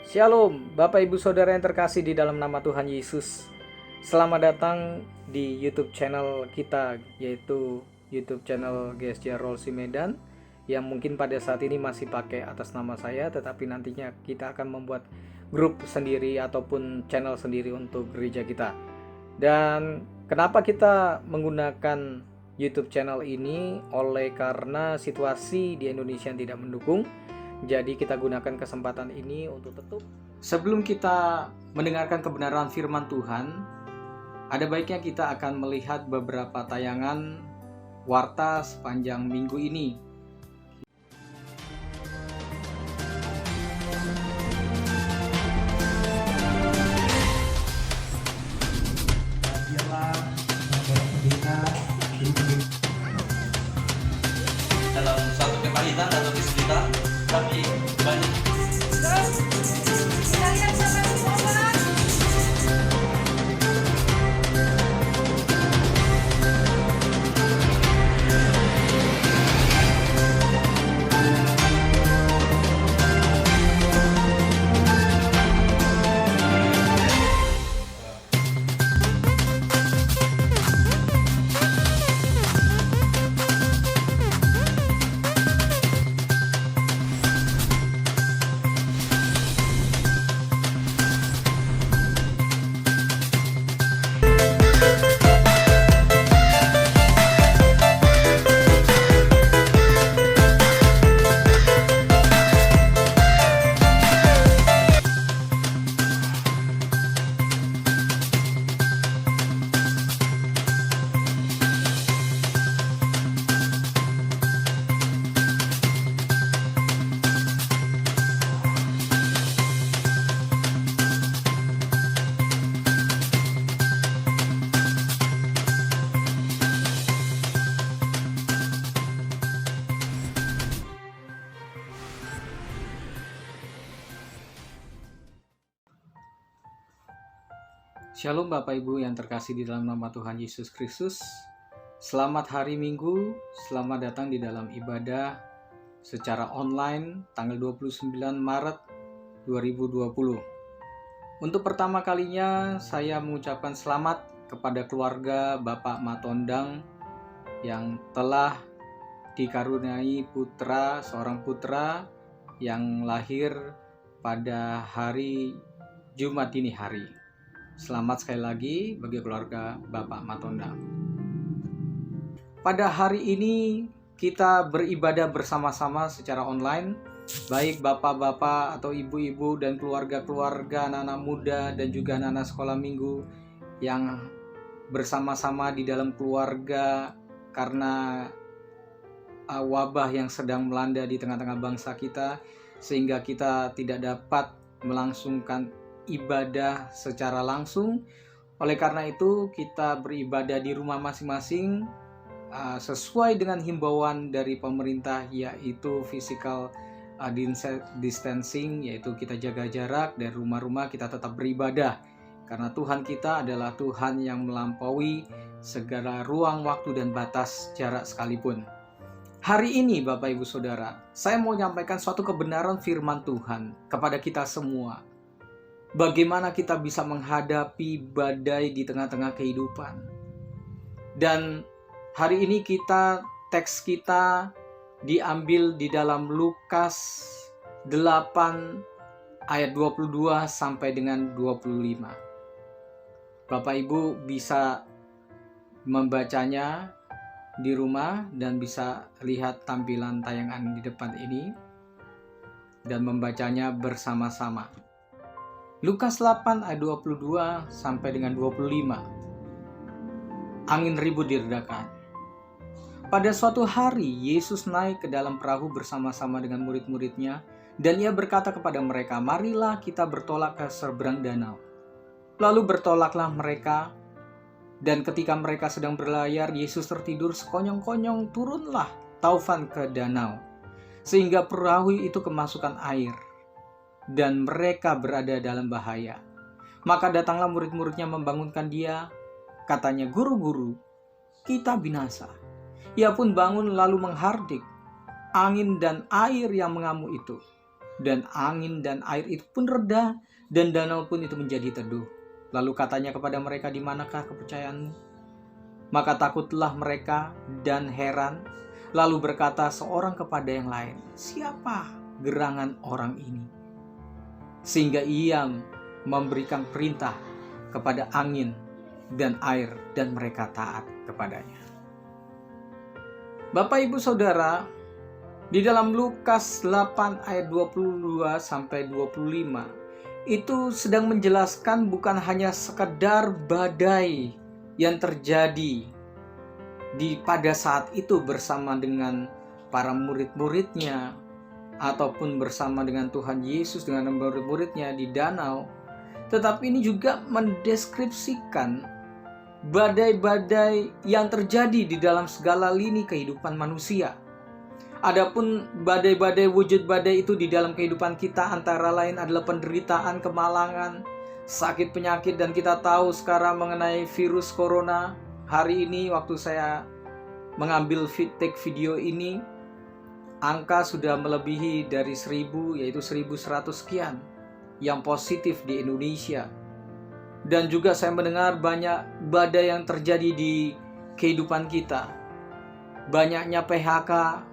Shalom, Bapak Ibu Saudara yang terkasih di dalam nama Tuhan Yesus. Selamat datang di YouTube channel kita, yaitu YouTube channel GSJ Rolsi Medan, yang mungkin pada saat ini masih pakai atas nama saya, tetapi nantinya kita akan membuat grup sendiri ataupun channel sendiri untuk gereja kita. Dan kenapa kita menggunakan YouTube channel ini? Oleh karena situasi di Indonesia yang tidak mendukung. Jadi kita gunakan kesempatan ini untuk tetap. Sebelum kita mendengarkan kebenaran firman Tuhan, ada baiknya kita akan melihat beberapa tayangan warta sepanjang minggu ini. Dalam satu kepanitan atau kesulitan, tapi banyak Shalom Bapak Ibu yang terkasih di dalam nama Tuhan Yesus Kristus. Selamat hari Minggu, selamat datang di dalam ibadah secara online tanggal 29 Maret 2020. Untuk pertama kalinya saya mengucapkan selamat kepada keluarga Bapak Matondang yang telah dikaruniai putra, seorang putra yang lahir pada hari Jumat dini hari. Selamat sekali lagi bagi keluarga Bapak Matondang. Pada hari ini kita beribadah bersama-sama secara online, baik bapak-bapak atau ibu-ibu dan keluarga-keluarga, anak-anak muda dan juga anak-anak sekolah minggu yang bersama-sama di dalam keluarga karena wabah yang sedang melanda di tengah-tengah bangsa kita, sehingga kita tidak dapat melangsungkan ibadah secara langsung. Oleh karena itu kita beribadah di rumah masing-masing sesuai dengan himbauan dari pemerintah, yaitu physical distancing, yaitu kita jaga jarak dari rumah-rumah, kita tetap beribadah karena Tuhan kita adalah Tuhan yang melampaui segala ruang, waktu dan batas jarak sekalipun. Hari ini Bapak Ibu Saudara, saya mau menyampaikan suatu kebenaran firman Tuhan kepada kita semua. Bagaimana kita bisa menghadapi badai di tengah-tengah kehidupan. Dan hari ini teks kita diambil di dalam Lukas 8 ayat 22 sampai dengan 25. Bapak Ibu bisa membacanya di rumah dan bisa lihat tampilan tayangan di depan ini dan membacanya bersama-sama. Lukas 8 ayat 22 sampai dengan 25. Angin ribut diredakan. Pada suatu hari Yesus naik ke dalam perahu bersama-sama dengan murid-muridnya, dan ia berkata kepada mereka, "Marilah kita bertolak ke seberang danau." Lalu bertolaklah mereka, dan ketika mereka sedang berlayar, Yesus tertidur sekonyong-konyong, turunlah taufan ke danau, sehingga perahu itu kemasukan air, dan mereka berada dalam bahaya. Maka datanglah murid-muridnya membangunkan dia. Katanya, "Guru-guru, kita binasa." Ia pun bangun lalu menghardik angin dan air yang mengamuk itu. dan angin dan air itu pun reda, dan danau pun itu menjadi teduh. Lalu katanya kepada mereka, "Di manakah kepercayaanmu?" Maka takutlah mereka dan heran, lalu berkata seorang kepada yang lain, "Siapa gerangan orang ini, sehingga ia memberikan perintah kepada angin dan air, dan mereka taat kepadanya?" Bapak Ibu Saudara, di dalam Lukas 8 ayat 22 sampai 25 itu sedang menjelaskan bukan hanya sekedar badai yang terjadi pada saat itu bersama dengan para murid-muridnya ataupun bersama dengan Tuhan Yesus dengan murid-muridnya di danau, tetapi ini juga mendeskripsikan badai-badai yang terjadi di dalam segala lini kehidupan manusia. Adapun badai-badai, wujud badai itu di dalam kehidupan kita antara lain adalah penderitaan, kemalangan, sakit, penyakit, dan kita tahu sekarang mengenai virus corona. Hari ini waktu saya mengambil take video ini, angka sudah melebihi dari 1000, yaitu 1100 sekian yang positif di Indonesia. Dan juga saya mendengar banyak badai yang terjadi di kehidupan kita. Banyaknya PHK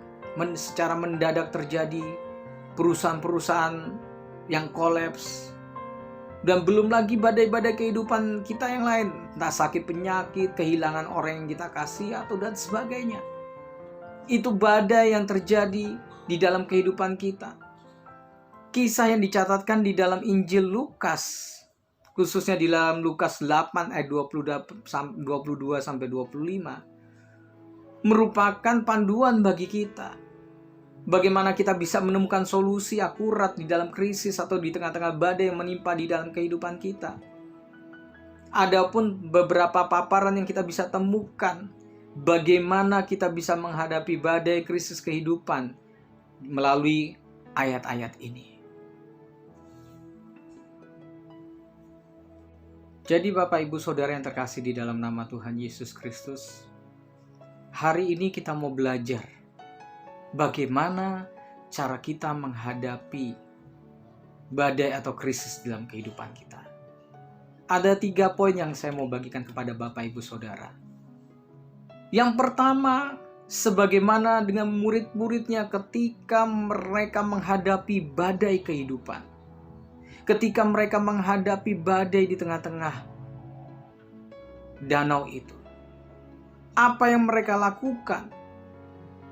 secara mendadak terjadi, perusahaan-perusahaan yang kolaps, dan belum lagi badai-badai kehidupan kita yang lain, entah sakit, penyakit, kehilangan orang yang kita kasih, atau dan sebagainya. Itu badai yang terjadi di dalam kehidupan kita. Kisah yang dicatatkan di dalam Injil Lukas, khususnya di dalam Lukas 8 ayat 22 sampai 25, merupakan panduan bagi kita. Bagaimana kita bisa menemukan solusi akurat di dalam krisis atau di tengah-tengah badai yang menimpa di dalam kehidupan kita. Adapun beberapa paparan yang kita bisa temukan, bagaimana kita bisa menghadapi badai krisis kehidupan melalui ayat-ayat ini. Jadi Bapak Ibu Saudara yang terkasih di dalam nama Tuhan Yesus Kristus, hari ini kita mau belajar bagaimana cara kita menghadapi badai atau krisis dalam kehidupan kita. Ada 3 poin yang saya mau bagikan kepada Bapak Ibu Saudara. Yang pertama, sebagaimana dengan murid-muridnya ketika mereka menghadapi badai kehidupan. Ketika mereka menghadapi badai di tengah-tengah danau itu. Apa yang mereka lakukan?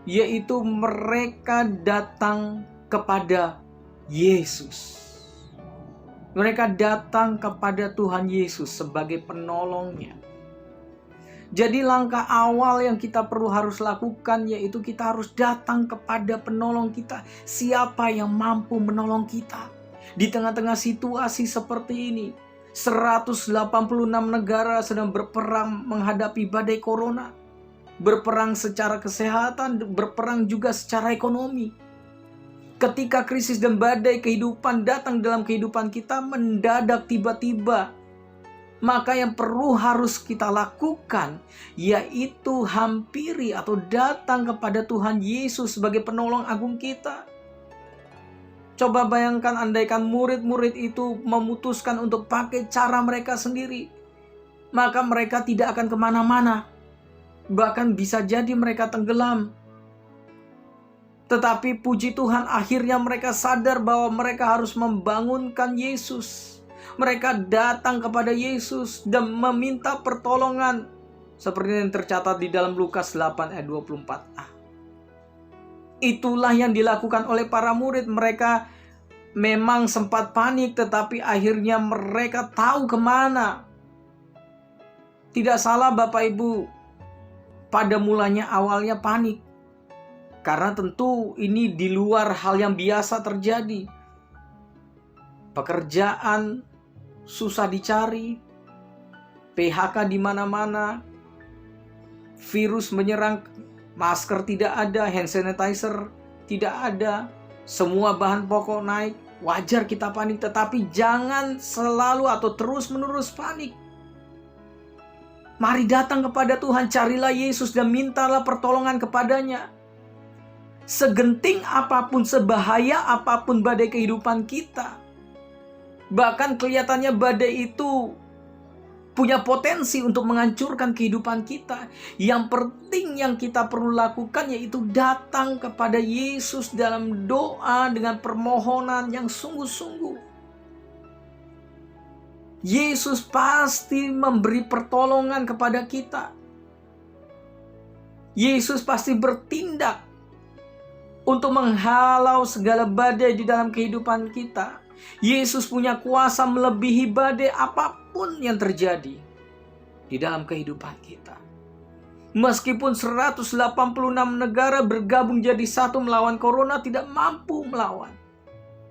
Yaitu mereka datang kepada Yesus. Mereka datang kepada Tuhan Yesus sebagai penolongnya. Jadi langkah awal yang kita perlu harus lakukan yaitu kita harus datang kepada penolong kita. Siapa yang mampu menolong kita di tengah-tengah situasi seperti ini? 186 negara sedang berperang menghadapi badai corona. Berperang secara kesehatan, berperang juga secara ekonomi. Ketika krisis dan badai kehidupan datang dalam kehidupan kita mendadak tiba-tiba, maka yang perlu harus kita lakukan yaitu hampiri atau datang kepada Tuhan Yesus sebagai penolong agung kita. Coba bayangkan andaikan murid-murid itu memutuskan untuk pakai cara mereka sendiri, maka mereka tidak akan kemana-mana. Bahkan bisa jadi mereka tenggelam. Tetapi puji Tuhan, akhirnya mereka sadar bahwa mereka harus membangunkan Yesus. Mereka datang kepada Yesus dan meminta pertolongan. Seperti yang tercatat di dalam Lukas 8 ayat 24a. Itulah yang dilakukan oleh para murid. Mereka memang sempat panik, tetapi akhirnya mereka tahu kemana. Tidak salah Bapak Ibu, pada mulanya awalnya panik. Karena tentu ini di luar hal yang biasa terjadi. Pekerjaan susah dicari, PHK di mana-mana, virus menyerang, masker tidak ada, hand sanitizer tidak ada, semua bahan pokok naik. Wajar kita panik, tetapi jangan selalu atau terus-menerus panik. Mari datang kepada Tuhan, carilah Yesus dan mintalah pertolongan kepadanya. Segenting apapun, sebahaya apapun badai kehidupan kita. Bahkan kelihatannya badai itu punya potensi untuk menghancurkan kehidupan kita. Yang penting yang kita perlu lakukan yaitu datang kepada Yesus dalam doa dengan permohonan yang sungguh-sungguh. Yesus pasti memberi pertolongan kepada kita. Yesus pasti bertindak untuk menghalau segala badai di dalam kehidupan kita. Yesus punya kuasa melebihi badai apapun yang terjadi di dalam kehidupan kita. Meskipun 186 negara bergabung jadi satu melawan corona, tidak mampu melawan.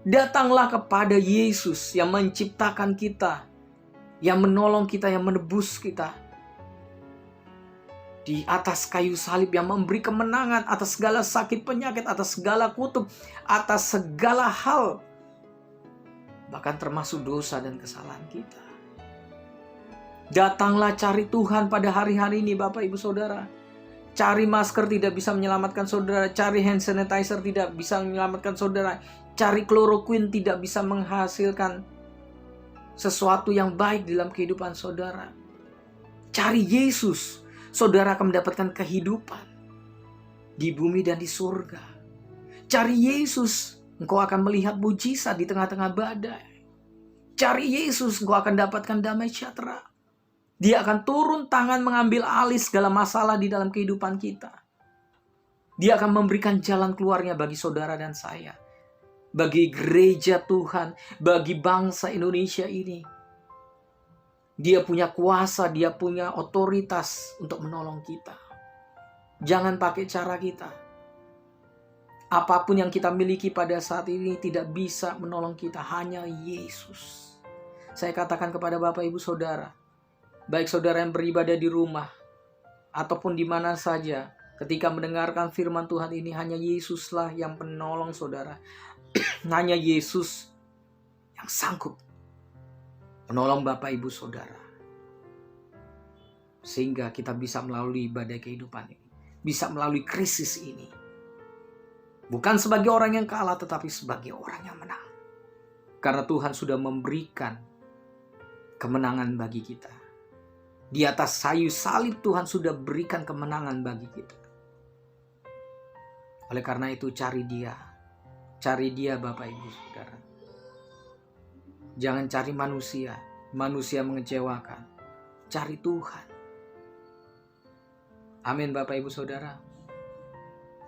Datanglah kepada Yesus yang menciptakan kita, yang menolong kita, yang menebus kita. Di atas kayu salib yang memberi kemenangan atas segala sakit penyakit, atas segala kutuk, atas segala hal. Bahkan termasuk dosa dan kesalahan kita. Datanglah cari Tuhan pada hari-hari ini Bapak Ibu Saudara. Cari masker tidak bisa menyelamatkan saudara. Cari hand sanitizer tidak bisa menyelamatkan saudara. Cari kloroquine tidak bisa menghasilkan sesuatu yang baik dalam kehidupan saudara. Cari Yesus, saudara akan mendapatkan kehidupan di bumi dan di surga. Cari Yesus, engkau akan melihat mujizat di tengah-tengah badai. Cari Yesus, engkau akan dapatkan damai sejahtera. Dia akan turun tangan mengambil alih segala masalah di dalam kehidupan kita. Dia akan memberikan jalan keluarnya bagi saudara dan saya. Bagi gereja Tuhan, bagi bangsa Indonesia ini. Dia punya kuasa, dia punya otoritas untuk menolong kita. Jangan pakai cara kita. Apapun yang kita miliki pada saat ini tidak bisa menolong kita, hanya Yesus. Saya katakan kepada Bapak Ibu Saudara, baik saudara yang beribadah di rumah ataupun di mana saja, ketika mendengarkan firman Tuhan ini, hanya Yesuslah yang penolong saudara. Hanya Yesus yang sanggup menolong Bapak Ibu Saudara. Sehingga kita bisa melalui badai kehidupan ini. Bisa melalui krisis ini. Bukan sebagai orang yang kalah, tetapi sebagai orang yang menang. Karena Tuhan sudah memberikan kemenangan bagi kita. Di atas kayu salib Tuhan sudah berikan kemenangan bagi kita. Oleh karena itu cari Dia. Cari Dia Bapak Ibu Saudara. Jangan cari manusia. Manusia mengecewakan. Cari Tuhan. Amin Bapak Ibu Saudara.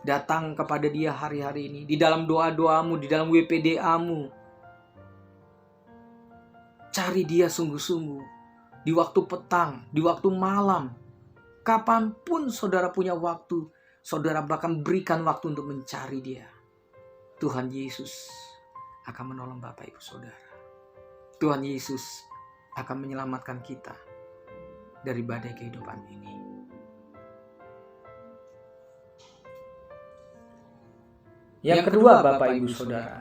Datang kepada Dia hari-hari ini. Di dalam doa-doamu, di dalam WPDA-mu. Cari Dia sungguh-sungguh. Di waktu petang, di waktu malam. Kapanpun saudara punya waktu, saudara bahkan berikan waktu untuk mencari Dia. Tuhan Yesus akan menolong Bapak Ibu Saudara. Tuhan Yesus akan menyelamatkan kita dari badai kehidupan ini. Yang kedua Bapak Ibu Saudara,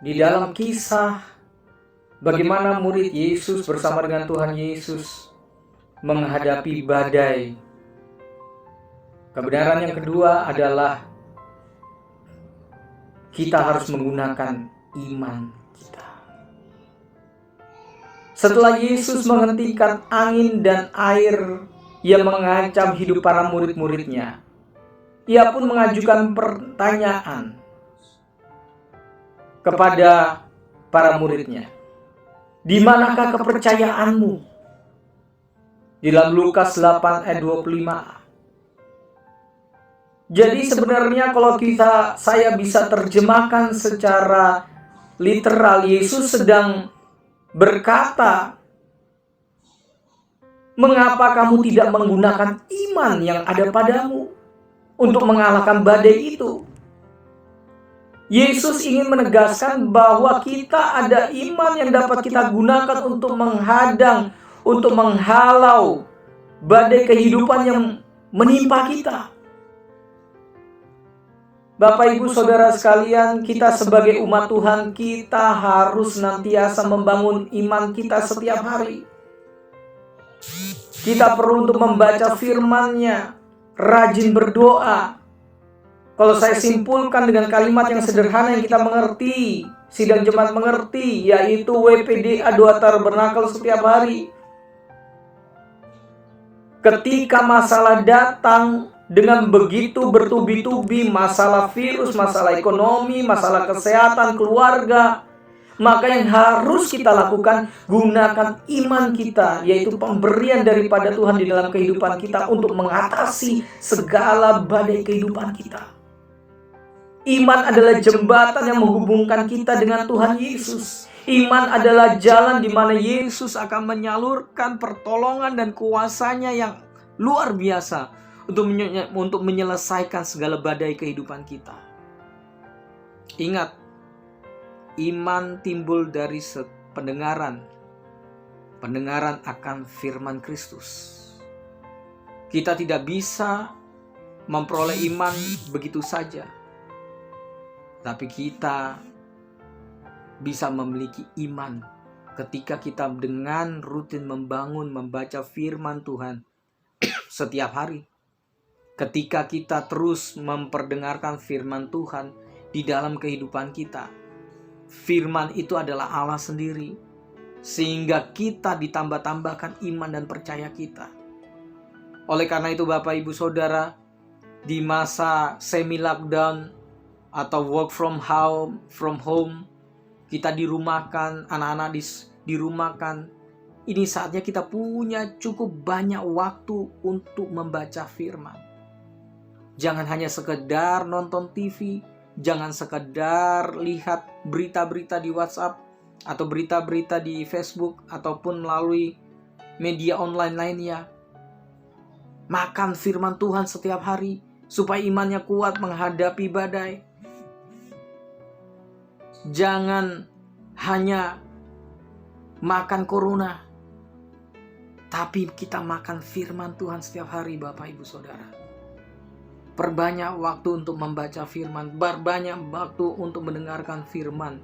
di dalam kisah bagaimana murid Yesus bersama dengan Tuhan Yesus menghadapi badai, kebenaran yang kedua adalah kita harus menggunakan iman kita. Setelah Yesus menghentikan angin dan air yang mengancam hidup para murid-muridnya, Ia pun mengajukan pertanyaan kepada para muridnya. Di manakah kepercayaanmu? Di dalam Lukas 8 ayat 25. Jadi sebenarnya kalau saya bisa terjemahkan secara literal, Yesus sedang berkata, mengapa kamu tidak menggunakan iman yang ada padamu untuk mengalahkan badai itu? Yesus ingin menegaskan bahwa kita ada iman yang dapat kita gunakan untuk menghadang, untuk menghalau badai kehidupan yang menimpa kita. Bapak Ibu Saudara sekalian, kita sebagai umat Tuhan, kita harus senantiasa membangun iman kita setiap hari. Kita perlu untuk membaca firman-Nya. rajin berdoa. Kalau saya simpulkan dengan kalimat yang sederhana yang kita mengerti, sidang jemaat mengerti, yaitu WPDA doa tabernakel setiap hari. Ketika masalah datang dengan begitu bertubi-tubi, masalah virus, masalah ekonomi, masalah kesehatan, keluarga, maka yang harus kita lakukan, gunakan iman kita, yaitu pemberian daripada Tuhan di dalam kehidupan kita untuk mengatasi segala badai kehidupan kita. Iman adalah jembatan yang menghubungkan kita dengan Tuhan Yesus. Iman adalah jalan di mana Yesus akan menyalurkan pertolongan dan kuasa-Nya yang luar biasa untuk menyelesaikan segala badai kehidupan kita. Ingat, iman timbul dari pendengaran. Pendengaran akan firman Kristus. Kita tidak bisa memperoleh iman begitu saja. Tapi kita bisa memiliki iman ketika kita dengan rutin membaca firman Tuhan setiap hari. Ketika kita terus memperdengarkan firman Tuhan di dalam kehidupan kita. Firman itu adalah Allah sendiri. Sehingga kita ditambah-tambahkan iman dan percaya kita. Oleh karena itu Bapak Ibu Saudara, di masa semi-lockdown atau work from home, kita dirumahkan, anak-anak dirumahkan. Ini saatnya kita punya cukup banyak waktu untuk membaca firman. Jangan hanya sekedar nonton TV, jangan sekedar lihat berita-berita di WhatsApp atau berita-berita di Facebook ataupun melalui media online lainnya. Makan firman Tuhan setiap hari supaya imannya kuat menghadapi badai. Jangan hanya makan corona, tapi kita makan firman Tuhan setiap hari Bapak Ibu Saudara. Perbanyak waktu untuk membaca firman, perbanyak waktu untuk mendengarkan firman.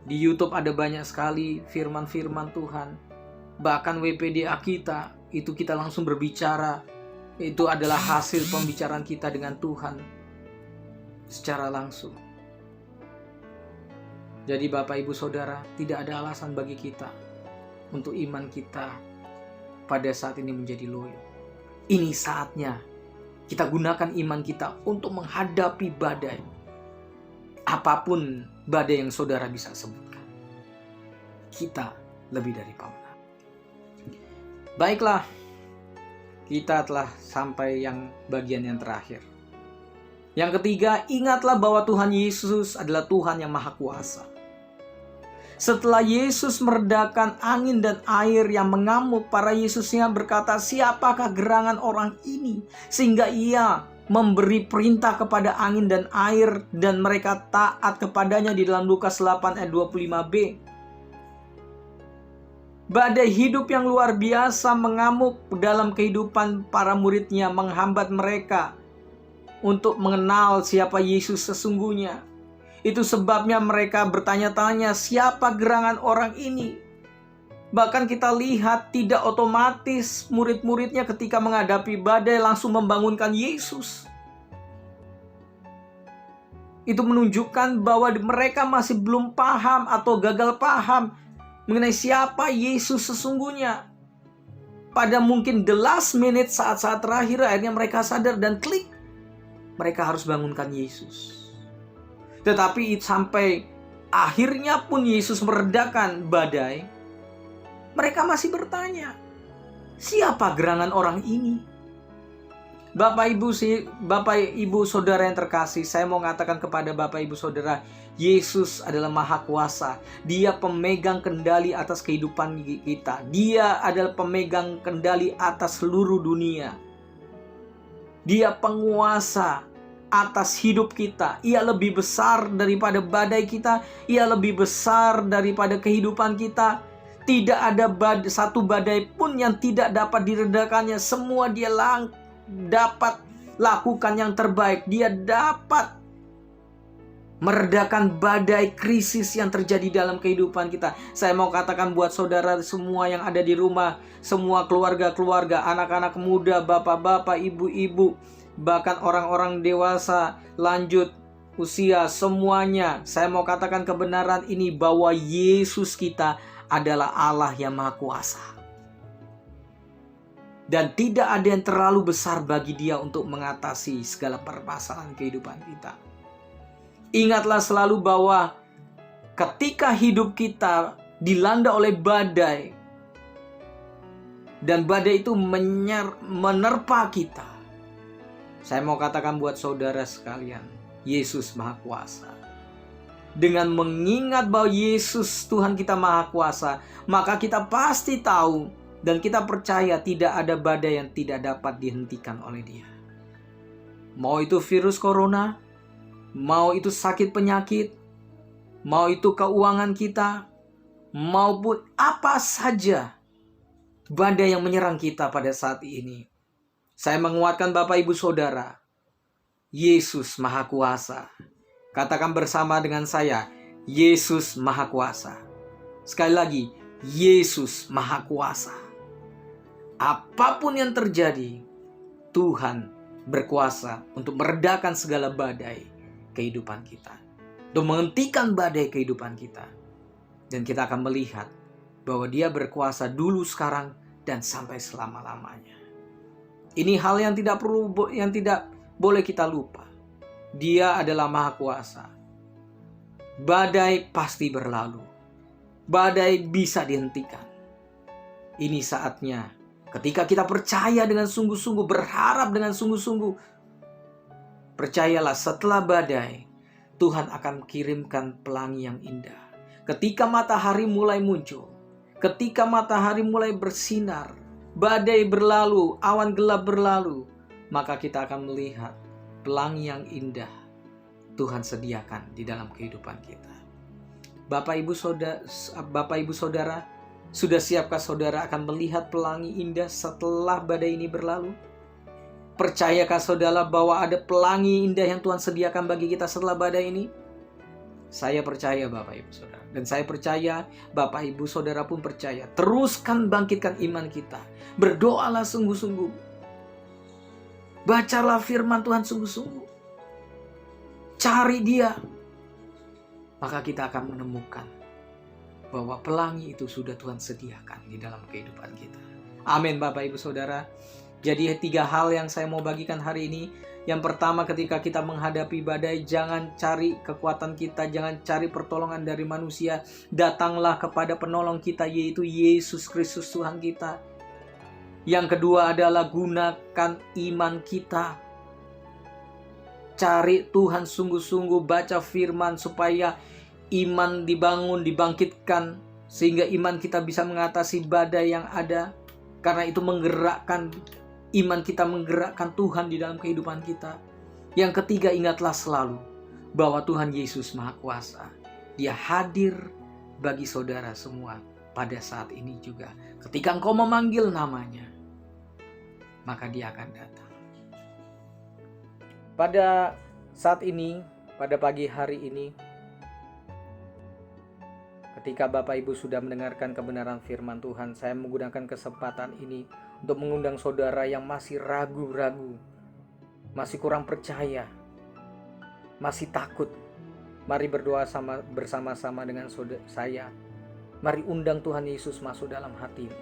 Di YouTube ada banyak sekali firman-firman Tuhan. Bahkan WPDA kita, itu kita langsung berbicara. Itu adalah hasil pembicaraan kita dengan Tuhan secara langsung. Jadi Bapak Ibu Saudara, tidak ada alasan bagi kita untuk iman kita pada saat ini menjadi loyo. Ini saatnya kita gunakan iman kita untuk menghadapi badai. Apapun badai yang saudara bisa sebutkan. Kita lebih dari pemenang. Baiklah, kita telah sampai yang bagian yang terakhir. Yang ketiga, ingatlah bahwa Tuhan Yesus adalah Tuhan yang Maha Kuasa. Setelah Yesus meredakan angin dan air yang mengamuk, para Yesusnya berkata, siapakah gerangan orang ini? Sehingga ia memberi perintah kepada angin dan air dan mereka taat kepadanya di dalam Lukas 8 ayat 25b. Badai hidup yang luar biasa mengamuk dalam kehidupan para muridnya, menghambat mereka untuk mengenal siapa Yesus sesungguhnya. Itu sebabnya mereka bertanya-tanya, siapa gerangan orang ini? Bahkan kita lihat tidak otomatis murid-muridnya ketika menghadapi badai langsung membangunkan Yesus. Itu menunjukkan bahwa mereka masih belum paham atau gagal paham mengenai siapa Yesus sesungguhnya. Pada mungkin the last minute, saat-saat terakhir, akhirnya mereka sadar dan klik. Mereka harus bangunkan Yesus. Tetapi sampai akhirnya pun Yesus meredakan badai, mereka masih bertanya, siapa gerangan orang ini? Bapak Ibu Saudara yang terkasih, saya mau mengatakan kepada Bapak Ibu Saudara, Yesus adalah Maha Kuasa. Dia pemegang kendali atas kehidupan kita. Dia adalah pemegang kendali atas seluruh dunia. Dia penguasa atas hidup kita. Ia lebih besar daripada badai kita. Ia lebih besar daripada kehidupan kita. Tidak ada satu badai pun yang tidak dapat diredakannya. Semua dia dapat lakukan yang terbaik. Dia dapat meredakan badai krisis yang terjadi dalam kehidupan kita. Saya mau katakan buat saudara semua yang ada di rumah, semua keluarga-keluarga, anak-anak muda, bapak-bapak, ibu-ibu, bahkan orang-orang dewasa, lanjut usia, semuanya. Saya mau katakan kebenaran ini bahwa Yesus kita adalah Allah yang Maha Kuasa. Dan tidak ada yang terlalu besar bagi Dia untuk mengatasi segala permasalahan kehidupan kita. Ingatlah selalu bahwa ketika hidup kita dilanda oleh badai, dan badai itu menerpa kita, saya mau katakan buat saudara sekalian, Yesus Maha Kuasa. Dengan mengingat bahwa Yesus Tuhan kita Maha Kuasa, maka kita pasti tahu dan kita percaya tidak ada badai yang tidak dapat dihentikan oleh Dia. Mau itu virus corona, mau itu sakit penyakit, mau itu keuangan kita, maupun apa saja badai yang menyerang kita pada saat ini. Saya menguatkan Bapak Ibu Saudara, Yesus Maha Kuasa. Katakan bersama dengan saya, Yesus Maha Kuasa. Sekali lagi, Yesus Maha Kuasa. Apapun yang terjadi, Tuhan berkuasa untuk meredakan segala badai kehidupan kita, untuk menghentikan badai kehidupan kita. Dan kita akan melihat bahwa Dia berkuasa dulu, sekarang, dan sampai selama-lamanya. Ini hal yang tidak boleh kita lupa. Dia adalah Maha Kuasa. Badai pasti berlalu. Badai bisa dihentikan. Ini saatnya ketika kita percaya dengan sungguh-sungguh, berharap dengan sungguh-sungguh. Percayalah, setelah badai, Tuhan akan kirimkan pelangi yang indah. Ketika matahari mulai muncul, ketika matahari mulai bersinar, badai berlalu, awan gelap berlalu, maka kita akan melihat pelangi yang indah Tuhan sediakan di dalam kehidupan kita. Bapak Ibu Saudara, sudah siapkah saudara akan melihat pelangi indah setelah badai ini berlalu? Percayakah saudara bahwa ada pelangi indah yang Tuhan sediakan bagi kita setelah badai ini? Saya percaya Bapak Ibu Saudara. Dan saya percaya Bapak Ibu Saudara pun percaya. Teruskan bangkitkan iman kita. Berdoalah sungguh-sungguh. Bacalah firman Tuhan sungguh-sungguh. Cari Dia. Maka kita akan menemukan bahwa pelangi itu sudah Tuhan sediakan di dalam kehidupan kita. Amin Bapak Ibu Saudara. Jadi 3 hal yang saya mau bagikan hari ini. Yang pertama, ketika kita menghadapi badai, jangan cari kekuatan kita, jangan cari pertolongan dari manusia. Datanglah kepada penolong kita, yaitu Yesus Kristus Tuhan kita. Yang kedua adalah gunakan iman kita. Cari Tuhan sungguh-sungguh, baca firman supaya iman dibangun, dibangkitkan, sehingga iman kita bisa mengatasi badai yang ada. Karena itu menggerakkan iman kita, menggerakkan Tuhan di dalam kehidupan kita. Yang ketiga, ingatlah selalu bahwa Tuhan Yesus Maha Kuasa. Dia hadir bagi saudara semua pada saat ini juga. Ketika engkau memanggil namanya, maka Dia akan datang. Pada saat ini, pada pagi hari ini, ketika Bapak Ibu sudah mendengarkan kebenaran firman Tuhan, saya menggunakan kesempatan ini untuk mengundang saudara yang masih ragu-ragu, masih kurang percaya, masih takut. Mari berdoa bersama-sama dengan saya. Mari undang Tuhan Yesus masuk dalam hatimu,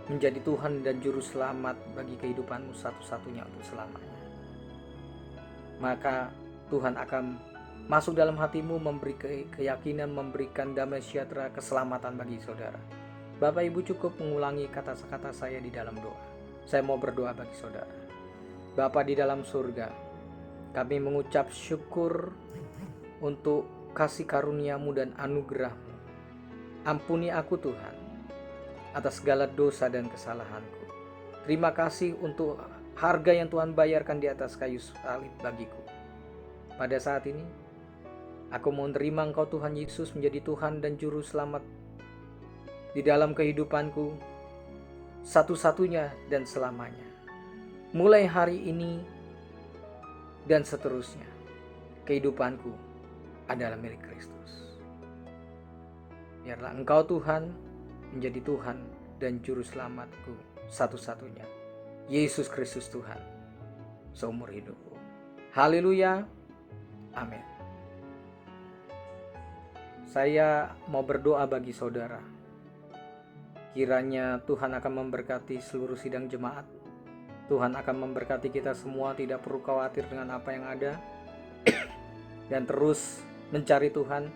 menjadi Tuhan dan Juru Selamat bagi kehidupanmu satu-satunya untuk selamanya. Maka Tuhan akan masuk dalam hatimu, memberi keyakinan, memberikan damai sejahtera, keselamatan bagi saudara. Bapak Ibu cukup mengulangi kata-kata saya di dalam doa. Saya mau berdoa bagi saudara. Bapa di dalam surga, kami mengucap syukur untuk kasih karunia-Mu dan anugerah-Mu. Ampuni aku Tuhan atas segala dosa dan kesalahanku. Terima kasih untuk harga yang Tuhan bayarkan di atas kayu salib bagiku. Pada saat ini, aku mau menerima Engkau Tuhan Yesus menjadi Tuhan dan Juru Selamat di dalam kehidupanku, satu-satunya dan selamanya. Mulai hari ini dan seterusnya, kehidupanku adalah milik Kristus. Biarlah Engkau Tuhan menjadi Tuhan dan Juru Selamatku satu-satunya, Yesus Kristus Tuhan, seumur hidupku. Haleluya, amin. Saya mau berdoa bagi saudara. Kiranya Tuhan akan memberkati seluruh sidang jemaat. Tuhan akan memberkati kita semua, tidak perlu khawatir dengan apa yang ada. Dan terus mencari Tuhan,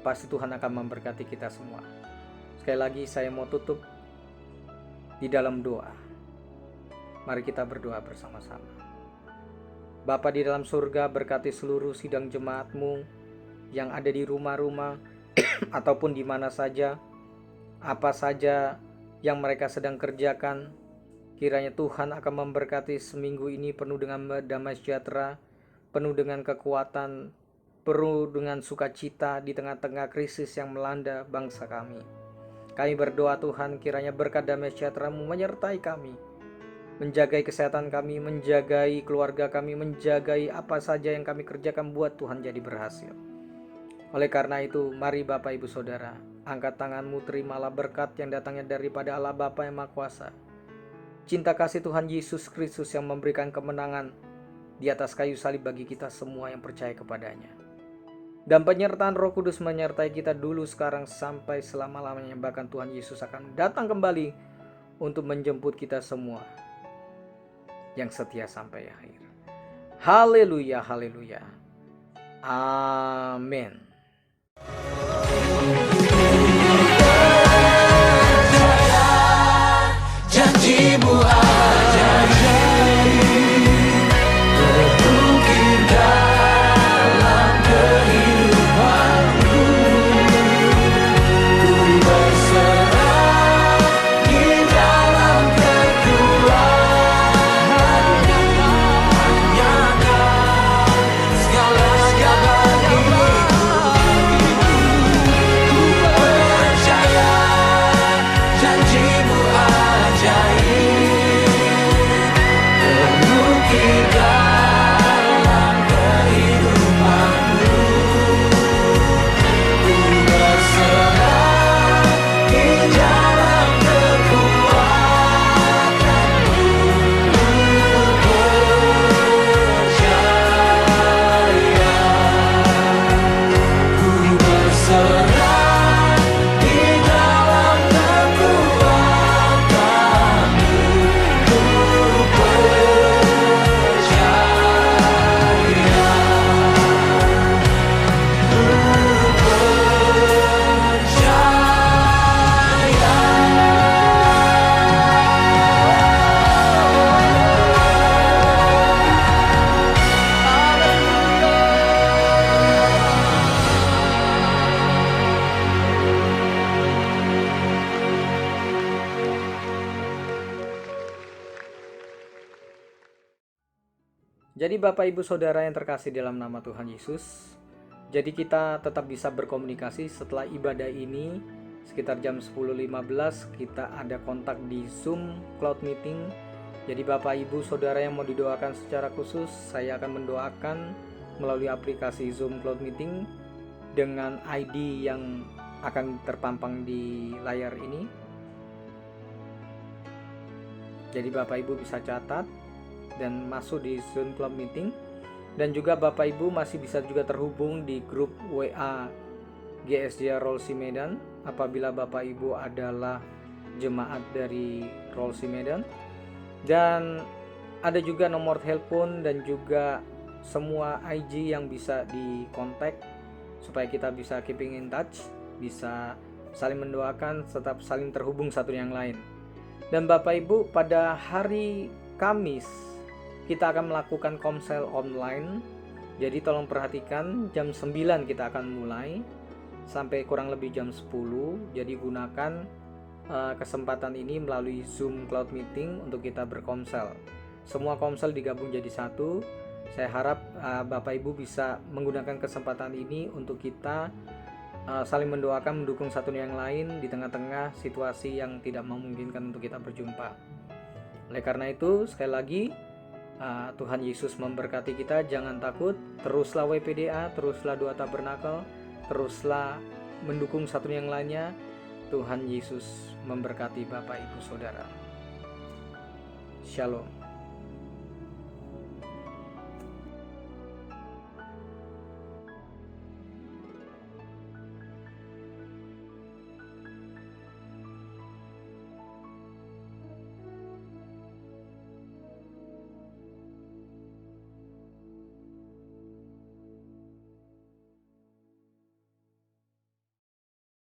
pasti Tuhan akan memberkati kita semua. Sekali lagi saya mau tutup di dalam doa. Mari kita berdoa bersama-sama. Bapa di dalam surga, berkati seluruh sidang jemaat-Mu yang ada di rumah-rumah ataupun di mana saja, apa saja yang mereka sedang kerjakan. Kiranya Tuhan akan memberkati seminggu ini penuh dengan damai sejahtera, penuh dengan kekuatan, penuh dengan sukacita di tengah-tengah krisis yang melanda bangsa kami. Kami berdoa Tuhan, kiranya berkat damai sejahtera-Mu menyertai kami, menjagai kesehatan kami, menjagai keluarga kami, menjagai apa saja yang kami kerjakan buat Tuhan jadi berhasil. Oleh karena itu, mari Bapak Ibu Saudara, angkat tanganmu, terimalah berkat yang datangnya daripada Allah Bapa yang Maha Kuasa. Cinta kasih Tuhan Yesus Kristus yang memberikan kemenangan di atas kayu salib bagi kita semua yang percaya kepadanya. Dan penyertaan Roh Kudus menyertai kita dulu, sekarang, sampai selama-lamanya. Bahkan Tuhan Yesus akan datang kembali untuk menjemput kita semua yang setia sampai akhir. Haleluya, haleluya. Amin. Janjimu ajaib, terukir dalam kehidupanku. Ku berserah di dalam kekuatanmu. Hanya Kau segala-galanya bagiku. Ku percaya janjimu ajaib, terukir dalam kehidupanku. Ku berserah di dalam kekuatanmu. Ku percaya. Ku berserah di dalam kekuatanmu. Ku Jadi Bapak Ibu Saudara yang terkasih dalam nama Tuhan Yesus, jadi kita tetap bisa berkomunikasi setelah ibadah ini. Sekitar jam 10.15 kita ada kontak di Zoom Cloud Meeting. Jadi Bapak Ibu Saudara yang mau didoakan secara khusus, saya akan mendoakan melalui aplikasi Zoom Cloud Meeting dengan ID yang akan terpampang di layar ini. Jadi Bapak Ibu bisa catat dan masuk di Zoom Club Meeting. Dan juga Bapak Ibu masih bisa juga terhubung di grup WA GSJ Rolsi Medan apabila Bapak Ibu adalah jemaat dari Rolsi Medan. Dan ada juga nomor telepon dan juga semua IG yang bisa dikontak supaya kita bisa keeping in touch, bisa saling mendoakan, tetap saling terhubung satu yang lain. Dan Bapak Ibu, pada hari Kamis kita akan melakukan komsel online. Jadi tolong perhatikan, jam 9 kita akan mulai sampai kurang lebih jam 10. Jadi gunakan kesempatan ini melalui Zoom Cloud Meeting untuk kita berkomsel. Semua komsel digabung jadi satu. Saya harap Bapak Ibu bisa menggunakan kesempatan ini untuk kita saling mendoakan, mendukung satu yang lain di tengah-tengah situasi yang tidak memungkinkan untuk kita berjumpa. Oleh karena itu, sekali lagi Tuhan Yesus memberkati kita. Jangan takut, teruslah WPDA, teruslah doa tabernakel, teruslah mendukung satu yang lainnya. Tuhan Yesus memberkati Bapak Ibu Saudara. Shalom.